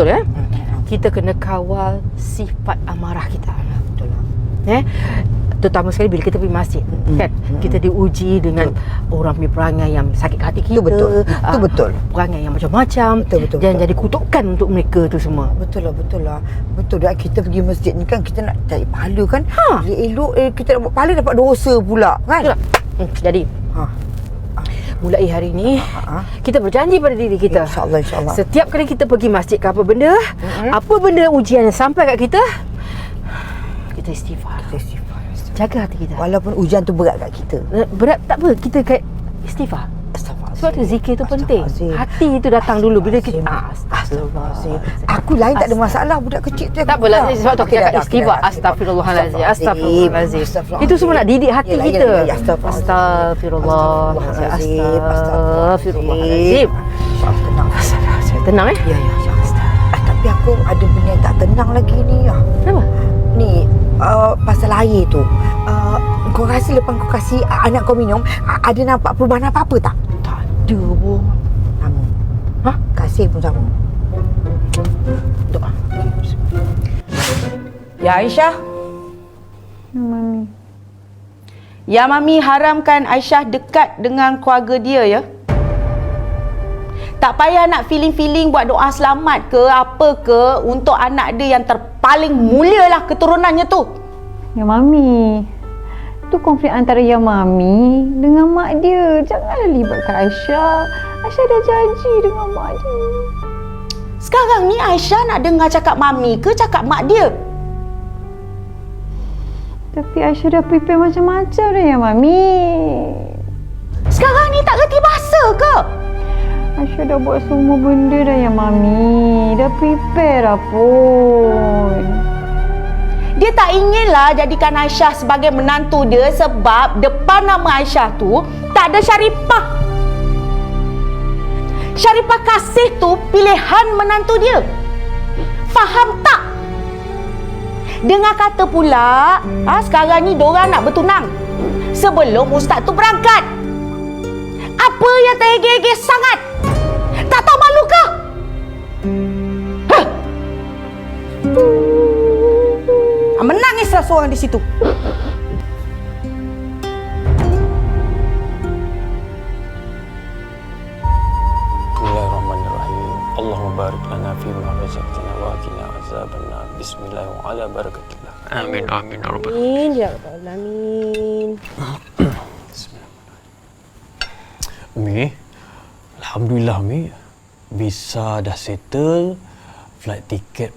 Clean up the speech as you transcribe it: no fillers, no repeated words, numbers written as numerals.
betul kita kena kawal sifat amarah kita. Betul lah. Terutama sekali bila kita pergi masjid kan, kita diuji dengan orang punya perangai yang sakit hati kita. Betul. Itu betul. Perangai yang macam-macam. Betul. Dan jadi kutukan untuk mereka tu semua. Betul lah. Betul dah, kita pergi masjid ni kan kita nak cari pahala kan. Elok kita nak buat pahala dapat dosa pula kan. Jadi mulai hari ni kita berjanji pada diri kita. InsyaAllah. Setiap kali kita pergi masjid ke apa benda, apa benda ujian yang sampai kat kita, kita istighfar. Jaga hati kita. Walaupun ujian tu berat kat kita. Berat tak apa, kita istighfar. Sebab tu zikir tu penting. Hati tu datang dulu bila kita Astagfirullahalazim. Aku lain tak ada masalah, budak kecil tu. Tak apalah, sebab tu kita istighfar. Astagfirullahalazim. Astagfirullahalazim. Itu semua nak didik hati kita. Astagfirullahalazim. Tenang Ya. Tapi aku ada benda yang tak tenang lagi ni. Kenapa? Ni pasal air tu. Kau rasa lepas kau kasih anak kau minum, ada nampak perubahan apa-apa tak? Tak ada pun. Sama. Kasih pun sama. Doa. Ya Aisyah. Mami. Ya Mami haramkan Aisyah dekat dengan keluarga dia ya. Tak payah nak feeling-feeling buat doa selamat ke apa ke untuk anak dia yang terpaling mulia lah keturunannya tu. Ya Mami. Tu konflik antara Ya Mami dengan mak dia. Janganlah libatkan Aisyah. Aisyah dah janji dengan mak dia. Sekarang ni Aisyah nak dengar cakap Mami ke cakap mak dia? Tapi Aisyah dah prepare macam-macam dah Ya Mami. Sekarang ni tak reti bahasa ke? Aisyah dah buat semua benda dah Ya Mami. Dah prepare dah pun. Dia tak inginlah jadikan Aisyah sebagai menantu dia sebab depan nama Aisyah tu tak ada Syarifah. Syarifah Kasih tu pilihan menantu dia. Faham tak? Dengar kata pula, sekarang ni diorang nak bertunang sebelum ustaz tu berangkat. Apa yang terhege-hege sangat? Tak tahu malu ke? Menangislah seorang di situ. Bismillahirrahmanirrahim. Allahumma barik lana fima razaqtana wa qina azabannar. Bismillah wa ala barakatillah. Amin amin ya rabbal Amin ya rabbal alamin. Umi, alhamdulillah Umi, visa dah settle, flight tiket